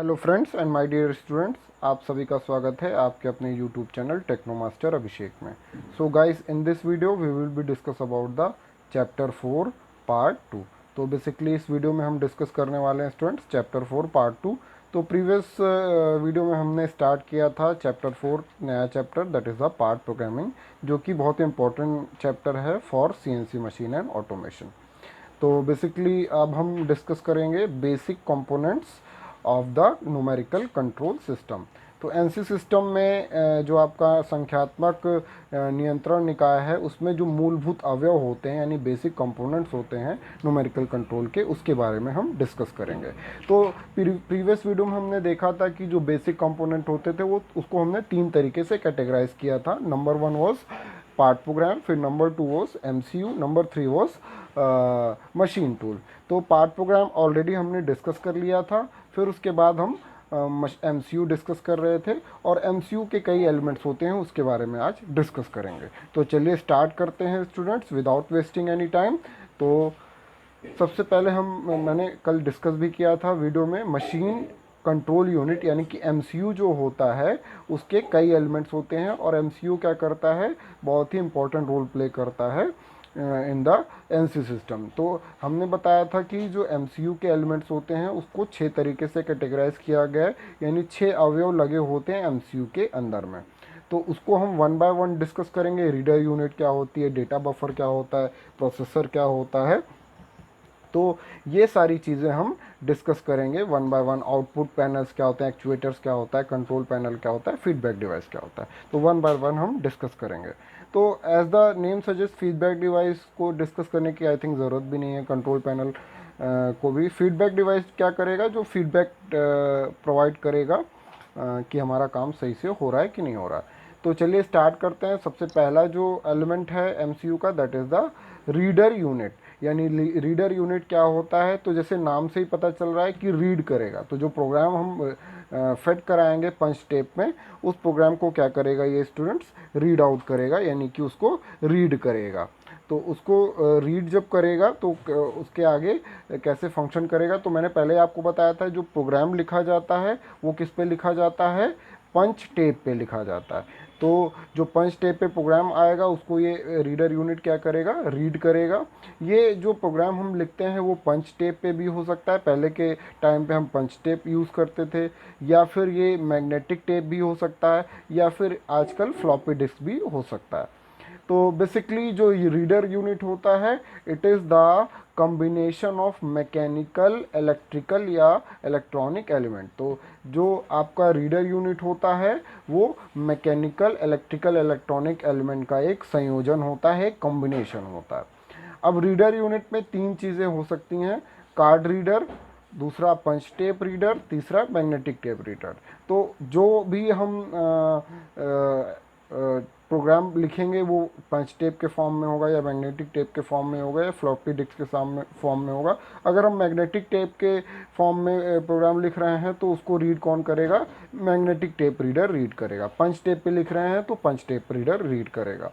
Hello friends and my dear students, आप सभी का स्वागत है आपके अपने YouTube channel Techno Master Abhishek में। So guys, in this video we will be discuss about the chapter 4 part 2। तो बेसिकली इस वीडियो में हम डिस्कस करने वाले हैं स्टूडेंट्स चैप्टर 4 पार्ट 2। तो प्रीवियस वीडियो में हमने स्टार्ट किया था चैप्टर 4, नया chapter that is the part programming, जो कि बहुत इंपॉर्टेंट चैप्टर है for CNC machine and automation. तो बेसिकली अब हम डिस्कस करेंगे basic components of the numerical control system. तो एनसी सिस्टम में जो आपका संख्यात्मक नियंत्रण निकाय है, उसमें जो मूलभूत अवयव होते हैं यानी बेसिक कंपोनेंट्स होते हैं न्यूमेरिकल कंट्रोल के, उसके बारे में हम डिस्कस करेंगे। तो प्रीवियस वीडियो में हमने देखा था कि जो बेसिक कंपोनेंट होते थे वो उसको हमने 3 तरीके से कैटेगराइज किया था। नंबर 1 वॉज पार्ट प्रोग्राम, फिर number 2 was MCU, number 3 was machine tool. तो पार्ट प्रोग्राम ऑलरेडी हमने डिस्कस कर लिया था, फिर उसके बाद हम एमसीयू डिस्कस कर रहे थे, और एमसीयू के कई एलिमेंट्स होते हैं उसके बारे में आज डिस्कस करेंगे। तो चलिए स्टार्ट करते हैं students without wasting any time. तो सबसे पहले मैंने कल डिस्कस भी किया था वीडियो में, मशीन कंट्रोल यूनिट यानी कि एमसीयू जो होता है उसके कई एलिमेंट्स होते हैं, और एमसीयू क्या करता है, बहुत ही इंपॉर्टेंट रोल प्ले करता है इन द एनसी सिस्टम। तो हमने बताया था कि जो एमसीयू के एलिमेंट्स होते हैं उसको 6 तरीके से कैटेगराइज किया गया है, यानी 6 अवयव लगे होते हैं एमसीयू के अंदर में। तो उसको हम वन बाय वन डिस्कस करेंगे। रीडर यूनिट क्या होती है, डेटा बफर क्या होता है, प्रोसेसर क्या होता है, तो ये सारी चीज़ें हम डिस्कस करेंगे one by one. Output panels क्या होते हैं, एक्चुएटर्स क्या होता है, कंट्रोल पैनल क्या होता है, फीडबैक डिवाइस क्या होता है, तो वन बाय वन हम डिस्कस करेंगे। तो as the name suggest, feedback device को डिस्कस करने की आई थिंक ज़रूरत भी नहीं है। कंट्रोल पैनल को भी फीडबैक डिवाइस क्या करेगा, जो फीडबैक प्रोवाइड करेगा कि हमारा काम सही से हो रहा है कि नहीं हो रहा है। तो चलिए स्टार्ट करते हैं। सबसे पहला जो एलिमेंट है एमसीयू का, that is the reader unit. यानी रीडर यूनिट क्या होता है, तो जैसे नाम से ही पता चल रहा है कि रीड करेगा। तो जो प्रोग्राम हम फेड कराएंगे पंच टेप में, उस प्रोग्राम को क्या करेगा ये स्टूडेंट्स, रीड आउट करेगा, यानी कि उसको रीड करेगा। तो उसको रीड जब करेगा तो उसके आगे कैसे फंक्शन करेगा, तो मैंने पहले आपको बताया था जो प्रोग्राम लिखा जाता है वो किस पे लिखा जाता है, पंच टेप पे लिखा जाता है। तो जो पंच टेप पे प्रोग्राम आएगा उसको ये रीडर यूनिट क्या करेगा, रीड करेगा। ये जो प्रोग्राम हम लिखते हैं वो पंच टेप पे भी हो सकता है, पहले के टाइम पे हम पंच टेप यूज़ करते थे, या फिर ये मैग्नेटिक टेप भी हो सकता है, या फिर आजकल फ्लॉपी डिस्क भी हो सकता है। तो बेसिकली जो रीडर यूनिट होता है, it is the combination of mechanical, electrical या इलेक्ट्रॉनिक एलिमेंट। तो जो आपका रीडर यूनिट होता है वो मैकेनिकल, इलेक्ट्रिकल, इलेक्ट्रॉनिक एलिमेंट का एक संयोजन होता है, कॉम्बिनेशन होता है। अब रीडर यूनिट में 3 चीज़ें हो सकती हैं, कार्ड रीडर, दूसरा पंच टेप रीडर, तीसरा मैग्नेटिक टेप रीडर। तो जो भी हम प्रोग्राम लिखेंगे वो पंच टेप के फॉर्म में होगा, या मैग्नेटिक टेप के फॉर्म में होगा, या फ्लॉपी डिस्क के फॉर्म में होगा। अगर हम मैग्नेटिक टेप के फॉर्म में प्रोग्राम लिख रहे हैं तो उसको रीड कौन करेगा, मैग्नेटिक टेप रीडर रीड करेगा। पंच टेप पे लिख रहे हैं तो पंच टेप रीडर रीड करेगा।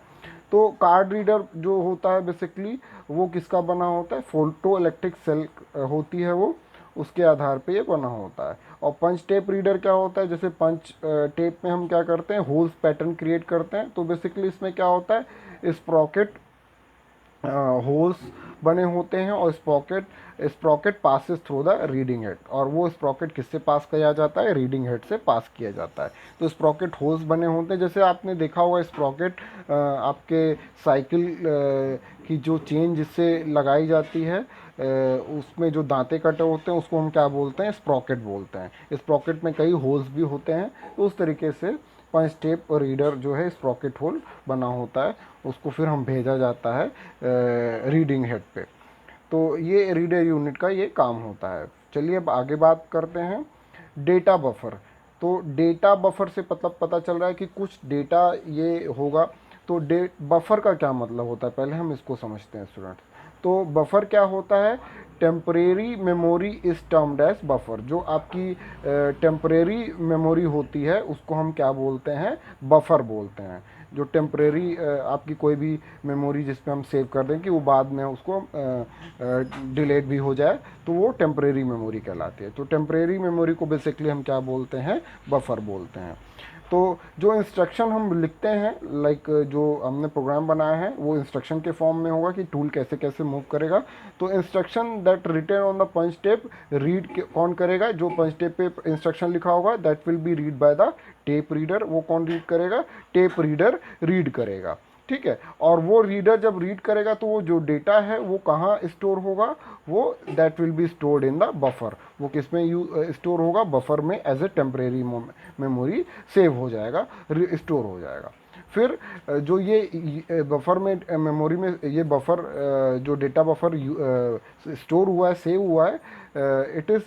तो कार्ड रीडर जो होता है बेसिकली वो किसका बना होता है, फोटो इलेक्ट्रिक सेल होती है वो, उसके आधार पे ये बना होता है। और पंच टेप रीडर क्या होता है, जैसे पंच टेप में हम क्या करते हैं, होल्स पैटर्न क्रिएट करते हैं। तो बेसिकली इसमें क्या होता है, स्प्रॉकेट होल्स बने होते हैं, और Sprocket passes through the reading head, और वो स्प्रॉकेट किससे पास किया जाता है, रीडिंग हेड से पास किया जाता है। तो स्प्रॉकेट होल्स बने होते हैं, जैसे आपने देखा होगा स्प्रॉकेट आपके साइकिल की जो चेन जिससे लगाई जाती है, उसमें जो दांते कटे होते हैं उसको हम क्या बोलते हैं, स्प्रॉकेट बोलते हैं। स्प्रॉकेट में कई होल्स भी होते हैं, तो उस तरीके से पंच टेप रीडर जो है स्प्रॉकेट होल बना होता है, उसको फिर हम भेजा जाता है रीडिंग हेड पे। तो ये रीडर यूनिट का ये काम होता है। चलिए अब आगे बात करते हैं डेटा बफर। तो डेटा बफर से पता चल रहा है कि कुछ डेटा ये होगा। तो बफर का क्या मतलब होता है, पहले हम इसको समझते हैं स्टूडेंट्स। तो बफर क्या होता है, temporary memory is termed as buffer. जो आपकी टेम्परेरी मेमोरी होती है उसको हम क्या बोलते हैं, बफर बोलते हैं। जो टेम्परेरी आपकी कोई भी मेमोरी जिसमें हम सेव कर दें कि वो बाद में उसको डिलीट भी हो जाए, तो वो टेम्परेरी मेमोरी कहलाती है। तो टेम्परेरी मेमोरी को बेसिकली हम क्या बोलते हैं, बफर बोलते हैं। तो जो इंस्ट्रक्शन हम लिखते हैं, लाइक जो हमने प्रोग्राम बनाया है वो इंस्ट्रक्शन के फॉर्म में होगा कि टूल कैसे कैसे मूव करेगा। तो instruction that written on the punch tape read कौन करेगा, जो पंच टेप पे इंस्ट्रक्शन लिखा होगा that will be read by the tape reader. वो कौन रीड करेगा, टेप रीडर रीड करेगा, ठीक है। और वो रीडर जब रीड करेगा तो वो जो डेटा है वो कहाँ स्टोर होगा, वो that will be stored in the buffer. वो किस में स्टोर होगा, बफर में as a temporary memory save हो जाएगा, स्टोर हो जाएगा। फिर जो ये बफर में मेमोरी में ये बफर जो डेटा बफर स्टोर हुआ है, सेव हुआ है, it is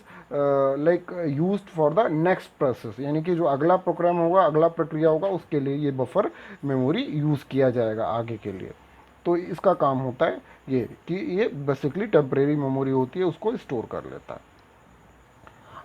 like used for the next process, यानी कि जो अगला प्रोग्राम होगा, अगला प्रक्रिया होगा, उसके लिए ये बफर मेमोरी यूज़ किया जाएगा आगे के लिए। तो इसका काम होता है ये कि ये बेसिकली टेम्परेरी मेमोरी होती है, उसको स्टोर कर लेता है।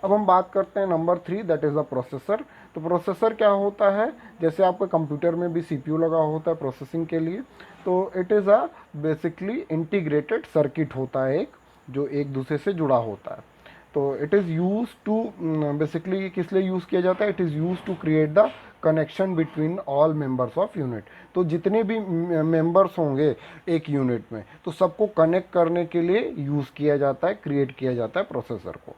अब हम बात करते हैं number 3, that is the processor. तो प्रोसेसर क्या होता है, जैसे आपके कंप्यूटर में भी सीपीयू लगा होता है प्रोसेसिंग के लिए, तो it is a basically integrated circuit होता है एक, जो एक दूसरे से जुड़ा होता है। तो it is use to basically किस लिए यूज़ किया जाता है, it is use to create the connection between all members of unit. तो जितने भी मेंबर्स होंगे एक यूनिट में, तो सबको कनेक्ट करने के लिए यूज़ किया जाता है, क्रिएट किया जाता है प्रोसेसर को।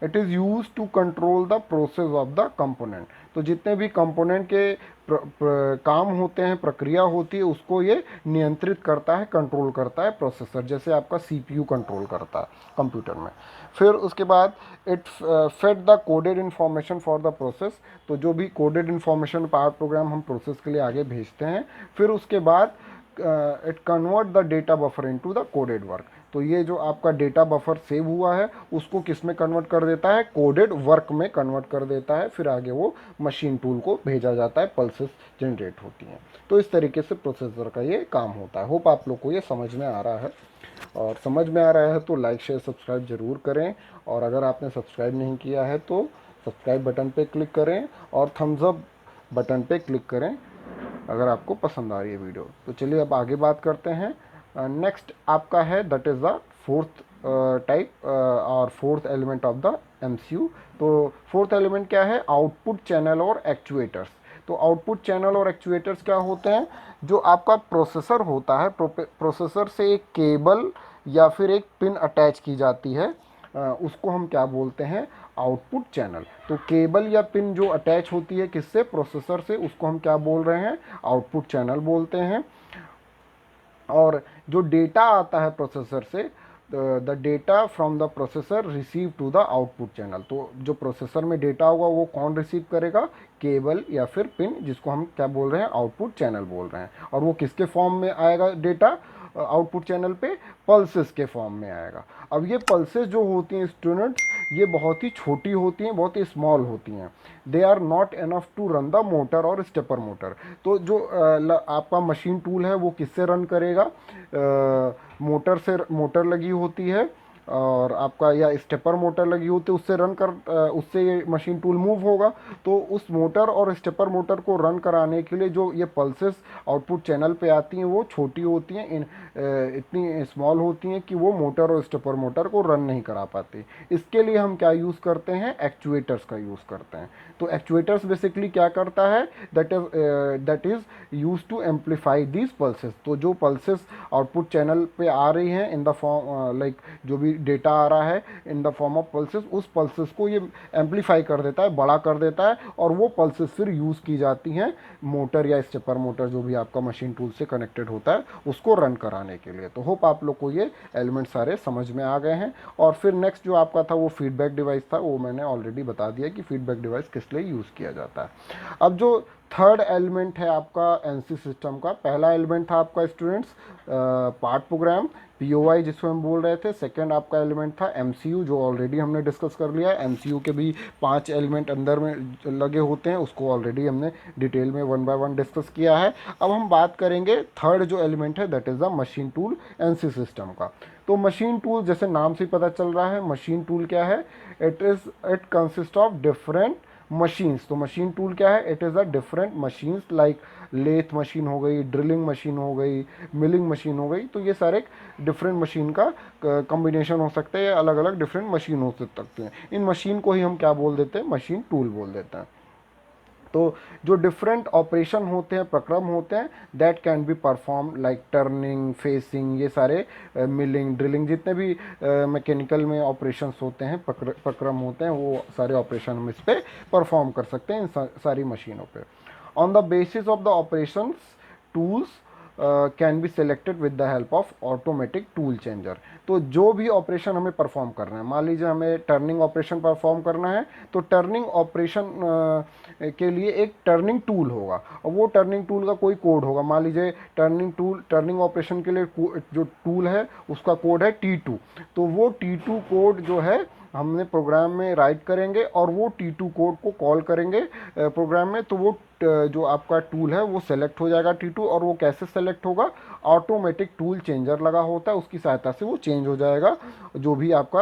It is use to control the process of the component. तो जितने भी कंपोनेंट के काम होते हैं, प्रक्रिया होती है, उसको ये नियंत्रित करता है, कंट्रोल करता है प्रोसेसर, जैसे आपका सीपीयू कंट्रोल करता है कंप्यूटर में। फिर उसके बाद it fed the coded information for the process. तो जो भी कोडेड इन्फॉर्मेशन पार्ट प्रोग्राम हम प्रोसेस के लिए आगे भेजते हैं, फिर उसके बाद it convert the data buffer into the coded work. तो ये जो आपका डेटा बफर सेव हुआ है उसको किस में कन्वर्ट कर देता है, कोडेड वर्क में कन्वर्ट कर देता है। फिर आगे वो मशीन टूल को भेजा जाता है, पल्सेस जनरेट होती हैं। तो इस तरीके से प्रोसेसर का ये काम होता है। होप आप लोग को ये समझ में आ रहा है, और समझ में आ रहा है तो लाइक शेयर सब्सक्राइब ज़रूर करें। और अगर आपने सब्सक्राइब नहीं किया है तो सब्सक्राइब बटन पे क्लिक करें और थम्स अप बटन पे क्लिक करें अगर आपको पसंद आ रही है वीडियो। तो चलिए अब आगे बात करते हैं। नेक्स्ट आपका है that is the fourth type और fourth element of the MCU. तो फोर्थ एलिमेंट क्या है, आउटपुट चैनल और एक्चुएटर्स। तो आउटपुट चैनल और एक्चुएटर्स क्या होते हैं, जो आपका प्रोसेसर होता है, प्रोसेसर से एक केबल या फिर एक पिन अटैच की जाती है, उसको हम क्या बोलते हैं, आउटपुट चैनल। तो केबल या पिन जो अटैच होती है किससे, प्रोसेसर से, उसको हम क्या बोल रहे हैं, आउटपुट चैनल बोलते हैं। और जो डेटा आता है प्रोसेसर से, the data from the processor receive to the output channel. तो जो प्रोसेसर में डेटा होगा वो कौन रिसीव करेगा, केबल या फिर पिन, जिसको हम क्या बोल रहे हैं, आउटपुट चैनल बोल रहे हैं। और वो किसके फॉर्म में आएगा डेटा आउटपुट चैनल पे, पल्सेस के फॉर्म में आएगा। अब ये पल्सेस जो होती हैं स्टूडेंट्स, ये बहुत ही छोटी होती हैं, बहुत ही स्मॉल होती हैं। They are not enough to run the motor और स्टेपर मोटर। तो जो आपका मशीन टूल है वो किससे रन करेगा, मोटर से, मोटर लगी होती है और आपका या स्टेपर मोटर लगी होती है, उससे रन कर उससे ये मशीन टूल मूव होगा। तो उस मोटर और स्टेपर मोटर को रन कराने के लिए जो ये पल्सेस आउटपुट चैनल पे आती हैं वो छोटी होती हैं, इतनी स्मॉल होती हैं कि वो मोटर और स्टेपर मोटर को रन नहीं करा पाती। इसके लिए हम क्या यूज़ करते हैं, एक्चुएटर्स का यूज़ करते हैं। तो एक्चुएटर्स बेसिकली क्या करता है, that is use to amplify these pulses. तो जो पल्सेस आउटपुट चैनल पे आ रही हैं इन द फॉर्म, लाइक जो भी डेटा आ रहा है in the form of pulses, उस पल्सेस को ये एम्पलीफाई कर देता है, बड़ा कर देता है, और वो पल्सेस फिर यूज़ की जाती हैं मोटर या स्टेपर मोटर जो भी आपका मशीन टूल से कनेक्टेड होता है उसको रन कराने के लिए। तो होप आप लोग को ये एलिमेंट सारे समझ में आ गए हैं। और फिर नेक्स्ट जो आपका था वो फीडबैक डिवाइस था, वो मैंने ऑलरेडी बता दिया कि फीडबैक डिवाइस किस लिए यूज़ किया जाता है। अब जो थर्ड एलिमेंट है आपका एनसी सिस्टम का, पहला एलिमेंट था आपका स्टूडेंट्स पार्ट प्रोग्राम, पीओआई जिसको हम बोल रहे थे। सेकंड आपका एलिमेंट था एमसीयू, जो ऑलरेडी हमने डिस्कस कर लिया है। एमसीयू के भी 5 एलिमेंट अंदर में लगे होते हैं, उसको ऑलरेडी हमने डिटेल में 1 बाय 1 डिस्कस किया है। अब हम बात करेंगे थर्ड जो एलिमेंट है, that is the machine tool NC system का। तो मशीन टूल जैसे नाम से पता चल रहा है, मशीन टूल क्या है, it consist of different machines, तो मशीन टूल क्या है, it is a different machines like lathe machine हो गई, ड्रिलिंग मशीन हो गई, मिलिंग मशीन हो गई, तो ये सारे डिफरेंट मशीन का कॉम्बिनेशन हो सकता है या अलग अलग डिफरेंट मशीन हो सकते हैं। इन मशीन को ही हम क्या बोल देते हैं, मशीन टूल बोल देते हैं। तो जो डिफरेंट ऑपरेशन होते हैं, प्रक्रम होते हैं, that can be perform like turning, facing, ये सारे मिलिंग, ड्रिलिंग, जितने भी मैकेनिकल में ऑपरेशंस होते हैं, प्रक्रम होते हैं, वो सारे ऑपरेशन हम इस पे परफॉर्म कर सकते हैं इन सारी मशीनों पे। On the basis of the operations tools can be selected with the help of automatic tool changer. तो जो भी ऑपरेशन हमें परफॉर्म करना है, मान लीजिए हमें टर्निंग ऑपरेशन परफॉर्म करना है, तो टर्निंग ऑपरेशन के लिए एक टर्निंग टूल होगा, और वो टर्निंग टूल का कोई कोड होगा। मान लीजिए टर्निंग ऑपरेशन के लिए जो टूल है उसका कोड है T2, तो वो T2 कोड जो है हमने प्रोग्राम में राइट करेंगे और वो T2 कोड को कॉल करेंगे प्रोग्राम में, तो वो जो आपका टूल है वो सेलेक्ट हो जाएगा T2। और वो कैसे सेलेक्ट होगा, ऑटोमेटिक टूल चेंजर लगा होता है, उसकी सहायता से वो चेंज हो जाएगा। जो भी आपका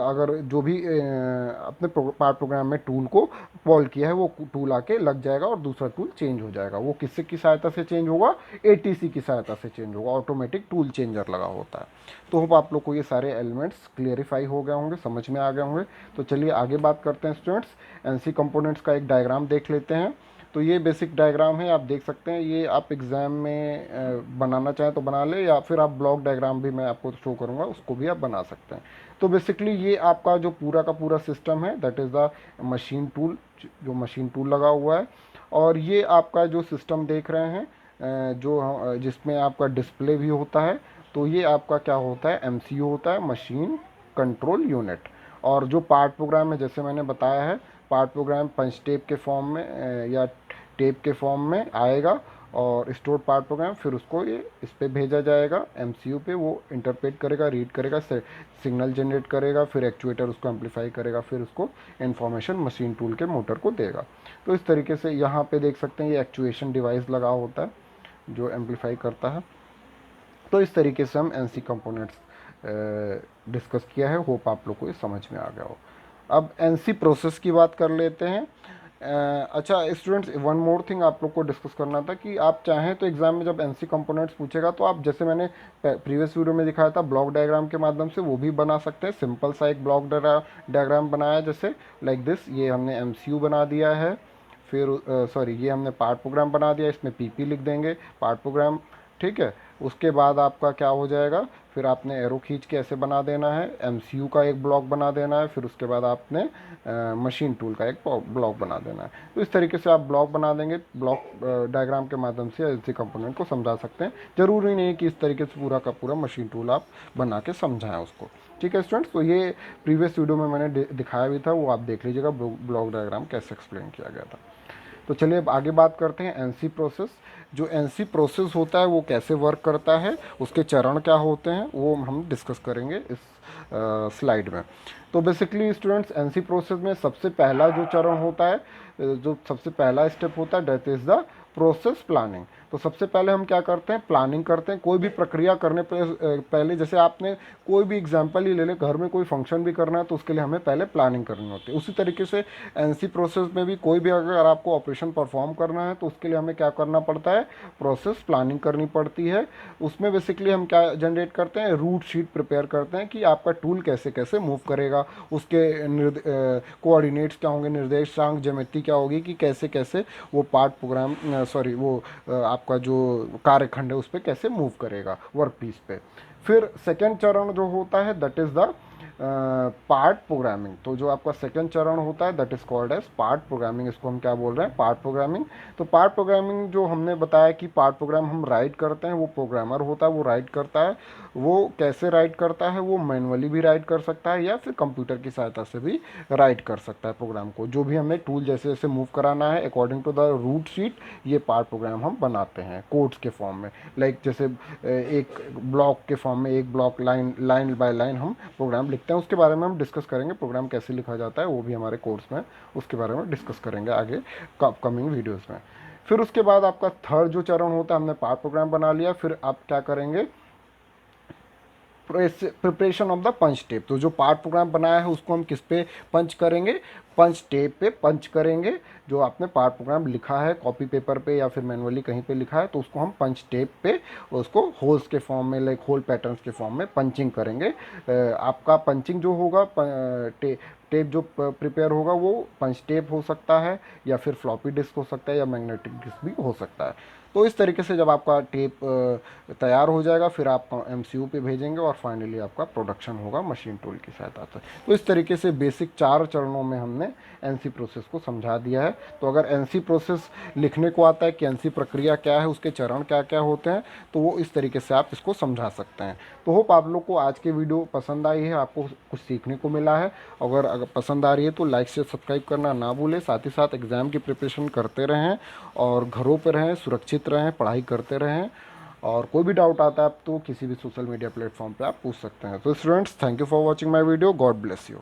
अगर जो भी अपने पार्ट प्रोग्राम में टूल को कॉल किया है वो टूल आके लग जाएगा और दूसरा टूल चेंज हो जाएगा। वो किससे की सहायता से चेंज होगा, ATC की सहायता से चेंज होगा, ऑटोमेटिक टूल चेंजर लगा होता है। तो होप आप लोग को ये सारे एलिमेंट्स क्लियरिफाई हो गए होंगे, समझ में आ गए होंगे। तो चलिए आगे बात करते हैं स्टूडेंट्स, एनसी कंपोनेंट्स का एक डायग्राम देख लेते हैं। तो ये बेसिक डायग्राम है, आप देख सकते हैं, ये आप एग्ज़ाम में बनाना चाहें तो बना ले, या फिर आप ब्लॉक डायग्राम भी मैं आपको शो करूंगा, उसको भी आप बना सकते हैं। तो बेसिकली ये आपका जो पूरा का पूरा सिस्टम है, that is the machine tool, जो मशीन टूल लगा हुआ है। और ये आपका जो सिस्टम देख रहे हैं जिसमें आपका डिस्प्ले भी होता है, तो ये आपका क्या होता है, MCU होता है, मशीन कंट्रोल यूनिट। और जो पार्ट प्रोग्राम है, जैसे मैंने बताया है, पार्ट प्रोग्राम पंच टेप के फॉर्म में या टेप के फॉर्म में आएगा, और स्टोर पार्ट प्रोग्राम, फिर उसको ये इस पे भेजा जाएगा MCU पे, वो इंटरप्रेट करेगा, रीड करेगा, सिग्नल जनरेट करेगा, फिर एक्चुएटर उसको एम्पलीफाई करेगा, फिर उसको इन्फॉर्मेशन मशीन टूल के मोटर को देगा। तो इस तरीके से यहाँ पे देख सकते हैं ये एक्चुएशन डिवाइस लगा होता है जो एम्पलीफाई करता है। तो इस तरीके से हम एनसी कंपोनेंट्स डिस्कस किया है, होप आप लोग को ये समझ में आ गया हो। अब एनसी प्रोसेस की बात कर लेते हैं। अच्छा स्टूडेंट्स, वन मोर थिंग आप लोग को डिस्कस करना था कि आप चाहें तो एग्जाम में जब एनसी कंपोनेंट्स पूछेगा तो आप, जैसे मैंने प्रीवियस वीडियो में दिखाया था, ब्लॉक डायग्राम के माध्यम से वो भी बना सकते हैं। सिंपल सा एक ब्लॉक डायग्राम बनाया, जैसे लाइक दिस, ये हमने MCU बना दिया है, फिर सॉरी ये हमने पार्ट प्रोग्राम बना दिया, इसमें PP लिख देंगे, पार्ट प्रोग्राम, ठीक है। उसके बाद आपका क्या हो जाएगा, फिर आपने एरो खींच के ऐसे बना देना है, MCU का एक ब्लॉक बना देना है, फिर उसके बाद आपने मशीन टूल का एक ब्लॉक बना देना है। तो इस तरीके से आप ब्लॉक बना देंगे, ब्लॉक डायग्राम के माध्यम से ऐसे कंपोनेंट को समझा सकते हैं। ज़रूरी नहीं है कि इस तरीके से पूरा का पूरा मशीन टूल आप बना के समझाएं उसको, ठीक है स्टूडेंट्स। तो ये प्रीवियस वीडियो में मैंने दिखाया भी था, वो आप देख लीजिएगा, ब्लॉक डायग्राम कैसे एक्सप्लेन किया गया था। तो चलिए अब आगे बात करते हैं एनसी प्रोसेस। जो एनसी प्रोसेस होता है वो कैसे वर्क करता है, उसके चरण क्या होते हैं, वो हम डिस्कस करेंगे इस स्लाइड में। तो बेसिकली स्टूडेंट्स, एनसी प्रोसेस में सबसे पहला जो चरण होता है, जो सबसे पहला स्टेप होता है, that is the process planning. तो सबसे पहले हम क्या करते हैं, प्लानिंग करते हैं। कोई भी प्रक्रिया करने पहले, जैसे आपने कोई भी एग्जांपल ही ले ले, घर में कोई फंक्शन भी करना है तो उसके लिए हमें पहले प्लानिंग करनी होती है। उसी तरीके से एनसी प्रोसेस में भी कोई भी अगर आपको ऑपरेशन परफॉर्म करना है तो उसके लिए हमें क्या करना पड़ता है, प्रोसेस प्लानिंग करनी पड़ती है। उसमें बेसिकली हम क्या जनरेट करते हैं, रूट शीट प्रिपेयर करते हैं कि आपका टूल कैसे कैसे मूव करेगा, उसके कोऑर्डिनेट्स क्या होंगे, निर्देशांक ज्यामिति क्या होगी, कि कैसे कैसे वो पार्ट प्रोग्राम सॉरी वो आपका जो कार्यखंड है उस पर कैसे मूव करेगा वर्क पीस पे। फिर सेकेंड चरण जो होता है, that is the part programming. तो जो आपका सेकंड चरण होता है, that is called as part programming. इसको हम क्या बोल रहे हैं, पार्ट प्रोग्रामिंग। तो पार्ट प्रोग्रामिंग जो हमने बताया कि पार्ट प्रोग्राम हम राइट करते हैं, वो प्रोग्रामर होता है वो राइट करता है। वो कैसे राइट करता है, वो मैनुअली भी राइट कर सकता है या फिर कंप्यूटर की सहायता से भी राइट कर सकता है प्रोग्राम को। जो भी हमें टूल जैसे जैसे मूव कराना है according to the route sheet, ये पार्ट प्रोग्राम हम बनाते हैं कोड्स के फॉर्म में। लाइक जैसे एक ब्लॉक के फॉर्म में एक ब्लॉक लाइन बाय लाइन हम प्रोग्राम लिखते हैं। उसके बारे में हम डिस्कस करेंगे, प्रोग्राम कैसे लिखा जाता है वो भी हमारे कोर्स में, उसके बारे में डिस्कस करेंगे आगे अपकमिंग वीडियोस में। फिर उसके बाद आपका थर्ड जो चरण होता है, हमने पार्ट प्रोग्राम बना लिया, फिर आप क्या करेंगे, preparation of the punch tape. तो जो पार्ट प्रोग्राम बनाया है उसको हम किस पे पंच करेंगे, पंच टेप पे पंच करेंगे। जो आपने पार्ट प्रोग्राम लिखा है कॉपी पेपर पे या फिर मैनुअली कहीं पे लिखा है तो उसको हम पंच टेप पे उसको होल्स के फॉर्म में, लाइक होल पैटर्न्स के फॉर्म में पंचिंग करेंगे। आपका पंचिंग जो होगा, टेप जो प्रिपेयर होगा वो पंच टेप हो सकता है या फिर फ्लॉपी डिस्क हो सकता है या मैग्नेटिक डिस्क भी हो सकता है। तो इस तरीके से जब आपका टेप तैयार हो जाएगा फिर आप एमसीयू पे भेजेंगे और फाइनली आपका प्रोडक्शन होगा मशीन टूल की सहायता से। तो इस तरीके से बेसिक 4 चरणों में हमने एनसी प्रोसेस को समझा दिया है। तो अगर एनसी प्रोसेस लिखने को आता है कि एनसी प्रक्रिया क्या है, उसके चरण क्या क्या होते हैं, तो वो इस तरीके से आप इसको समझा सकते हैं। तो होप आप लोग को आज की वीडियो पसंद आई है, आपको कुछ सीखने को मिला है। अगर पसंद आ रही है तो लाइक से सब्सक्राइब करना ना भूलें। साथ ही साथ एग्ज़ाम की प्रिपरेशन करते रहें और घरों पर रहें, सुरक्षित रहें, पढ़ाई करते रहें। और कोई भी डाउट आता है तो किसी भी सोशल मीडिया प्लेटफॉर्म पे आप पूछ सकते हैं। तो students, thank you for watching my video. God bless you.